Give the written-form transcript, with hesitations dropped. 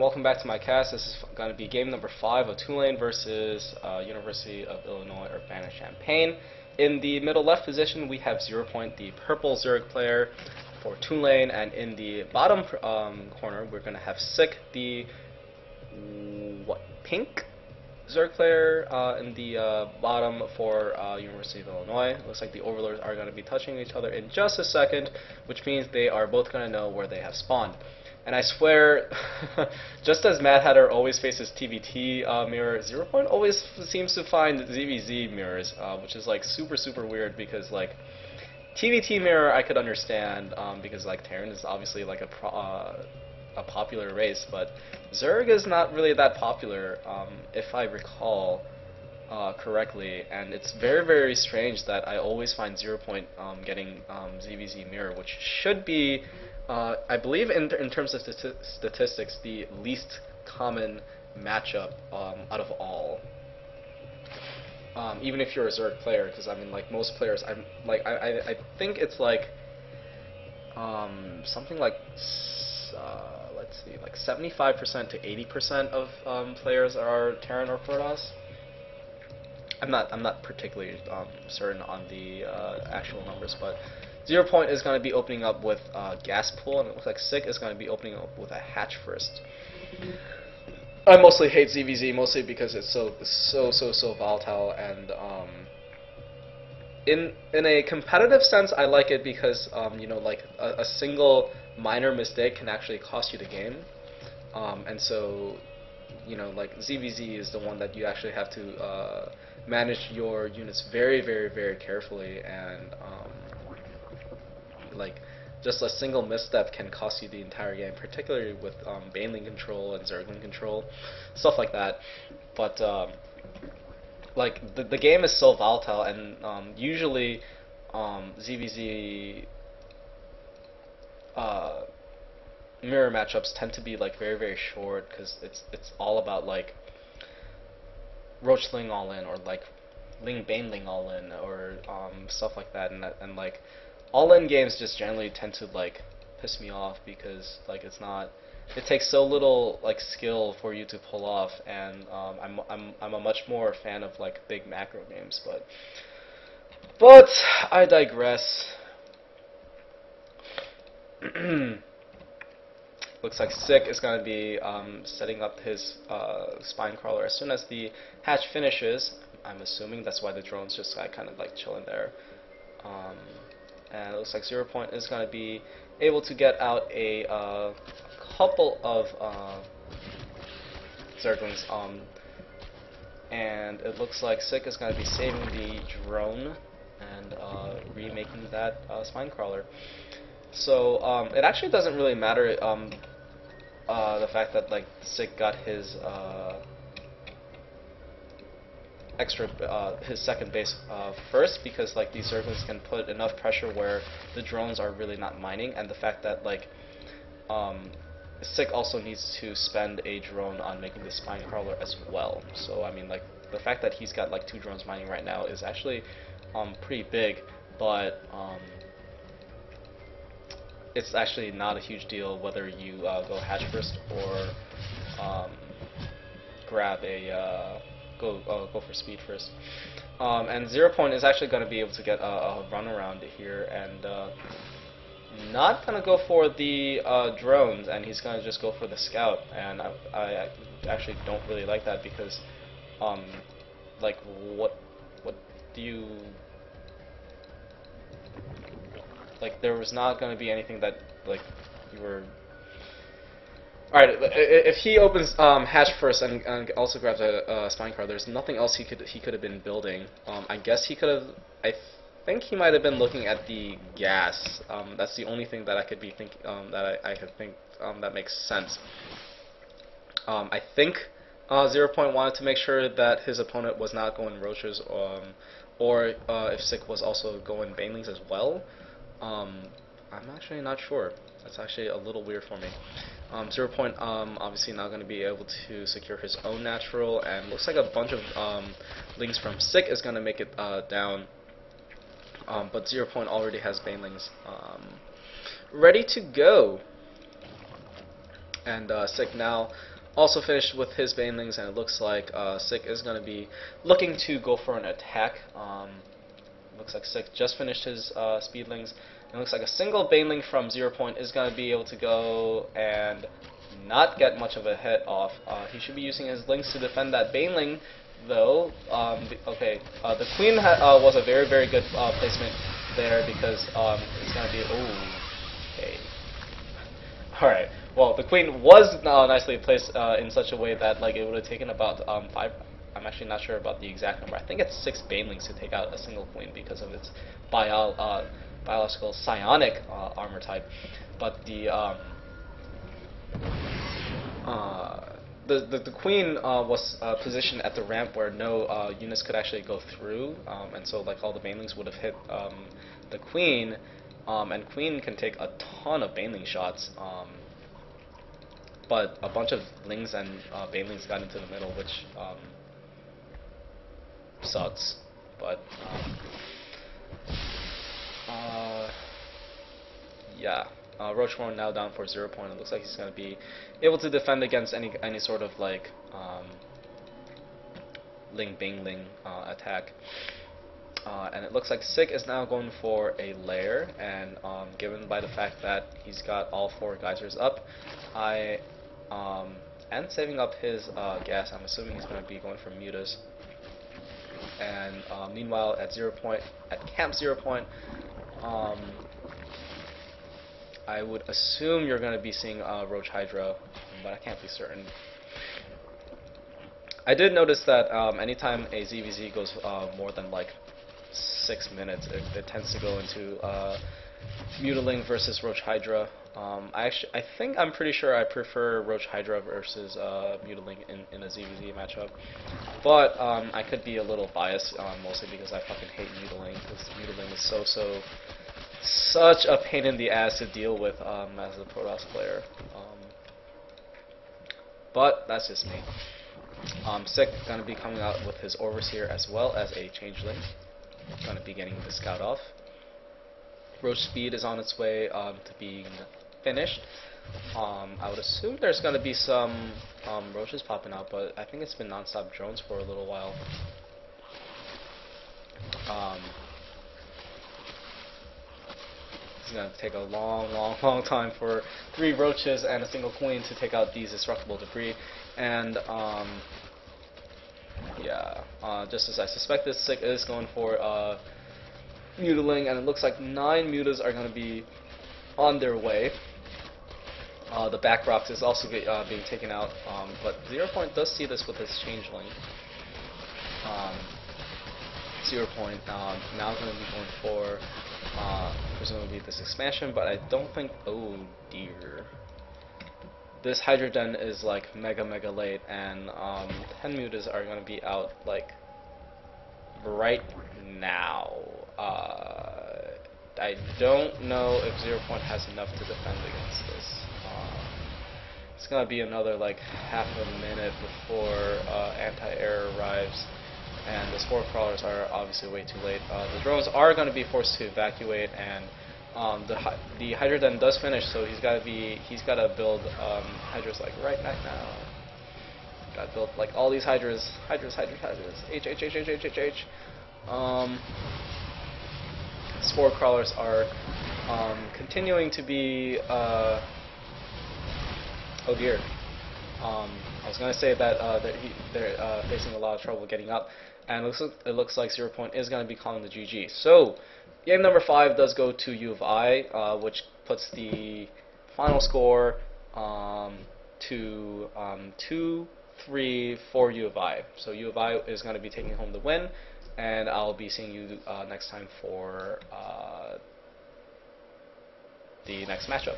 welcome back to my cast. This is going to be game number 5 of Tulane versus University of Illinois Urbana-Champaign. In the middle left position, we have ZeroPoint, the purple Zurich player for Tulane, and in the bottom corner, we're going to have Sick, the pink Zurich player in the bottom for University of Illinois. Looks like the overlords are going to be touching each other in just a second, which means they are both going to know where they have spawned. And I swear, just as Mad Hatter always faces TVT mirror, ZeroPoint always seems to find ZvZ mirrors, which is like super weird because like TVT mirror I could understand because like Terran is obviously like a popular race, but Zerg is not really that popular if I recall correctly, and it's very strange that I always find ZeroPoint getting ZvZ mirror, which should be I believe in terms of statistics, the least common matchup out of all. Even if you're a Zerg player, because I mean, like most players, I think it's like something like let's see, like 75% to 80% of players are Terran or Protoss. I'm not particularly certain on the actual numbers, but ZeroPoint is going to be opening up with Gas Pool, and it looks like Sick is going to be opening up with a Hatch first. I mostly hate ZvZ, mostly because it's so volatile, and in a competitive sense, I like it because you know, like a single minor mistake can actually cost you the game, and so you know, like ZvZ is the one that you actually have to manage your units very carefully, and like just a single misstep can cost you the entire game, particularly with Baneling control and Zergling control, stuff like that. But like the game is so volatile, and usually ZvZ mirror matchups tend to be like very short because it's all about like Roachling all in, or like Baneling all in, or stuff like that, and like all-in games just generally tend to like piss me off because like it takes so little like skill for you to pull off, and I'm a much more fan of like big macro games, but I digress. Looks like Sick is going to be setting up his spine crawler as soon as the hatch finishes. I'm assuming that's why the drones just kind of like chilling there. And it looks like ZeroPoint is going to be able to get out a couple of Zerglings, and it looks like Sick is going to be saving the drone and remaking that spine crawler. So it actually doesn't really matter the fact that like Sick got his his second base first, because like these Zerglings can put enough pressure where the drones are really not mining, and the fact that like Sick also needs to spend a drone on making the spine crawler as well. So I mean, like the fact that he's got like 2 drones mining right now is actually pretty big, but it's actually not a huge deal whether you go hatch first or grab a go for speed first. And ZeroPoint is actually going to be able to get a run around here, and not going to go for the drones, and he's going to just go for the scout. And I actually don't really like that because like what do you like? There was not going to be anything that like you were. Alright, if he opens hatch first and also grabs a spine crawler, there's nothing else he could have been building. I guess he could have. I think he might have been looking at the gas. That's the only thing that I could be thinking that I could think that makes sense. I think ZeroPoint wanted to make sure that his opponent was not going Roaches, or if Sick was also going Banelings as well. I'm actually not sure. That's actually a little weird for me. ZeroPoint obviously not going to be able to secure his own natural, and looks like a bunch of links from Sick is going to make it down. But ZeroPoint already has Banelings ready to go. And Sick now also finished with his banelings, and it looks like Sick is going to be looking to go for an attack. Looks like Sick just finished his speedlings. And it looks like a single baneling from ZeroPoint is going to be able to go and not get much of a hit off. He should be using his links to defend that baneling, though. Okay, the Queen was a very, very good placement there, because it's going to be... Ooh, okay. Alright, well, the Queen was nicely placed in such a way that like it would have taken about 5... I'm actually not sure about the exact number. I think it's 6 banelings to take out a single Queen because of its biological psionic armor type. But the Queen was positioned at the ramp where no units could actually go through, and so like all the banelings would have hit the Queen, and Queen can take a ton of baneling shots, but a bunch of lings and banelings got into the middle, which sucks. But yeah. Roachborn now down for ZeroPoint. It looks like he's going to be able to defend against any sort of like Ling Bing Ling attack. And it looks like Sick is now going for a lair, and given by the fact that he's got all 4 geysers up, I am saving up his gas. I'm assuming he's going to be going for mutas. And meanwhile, at ZeroPoint, at Camp ZeroPoint, I would assume you're going to be seeing Roach Hydra, but I can't be certain. I did notice that anytime a ZvZ goes more than like 6 minutes, it tends to go into Mutiling versus Roach Hydra. I'm pretty sure I prefer Roach Hydra versus Mutiling in a ZvZ matchup, but I could be a little biased, mostly because I fucking hate Mutiling, because Mutiling is such a pain in the ass to deal with as a Protoss player. But that's just me. Sick gonna be coming out with his Overseer as well as a Changeling. Gonna be getting the Scout off. Roach Speed is on its way to being finished. I would assume there's gonna be some Roaches popping out, but I think it's been non-stop drones for a little while. It's going to take a long time for 3 Roaches and a single Queen to take out these destructible debris. And yeah, just as I suspected, Sick is going for Mutiling, and it looks like 9 mutas are going to be on their way. The back rocks is also being taken out, but ZeroPoint does see this with his Changeling. ZeroPoint now going to be going for presumably this expansion, but I don't think... Oh dear. This Hydra Den is like mega late, and 10 mutas are going to be out like right now. I don't know if ZeroPoint has enough to defend against this. It's going to be another like half a minute before anti-air arrives. And the Spore Crawlers are obviously way too late. The drones are going to be forced to evacuate, and the Hydra Den does finish, so he's got to build Hydras like right now. Got to build like all these Hydras. H. Spore Crawlers are continuing to be. Oh dear. I was going to say that they're facing a lot of trouble getting up, and it looks like ZeroPoint is going to be calling the GG. So, game number 5 does go to U of I, which puts the final score to 2-3 for U of I. So U of I is going to be taking home the win, and I'll be seeing you next time for the next matchup.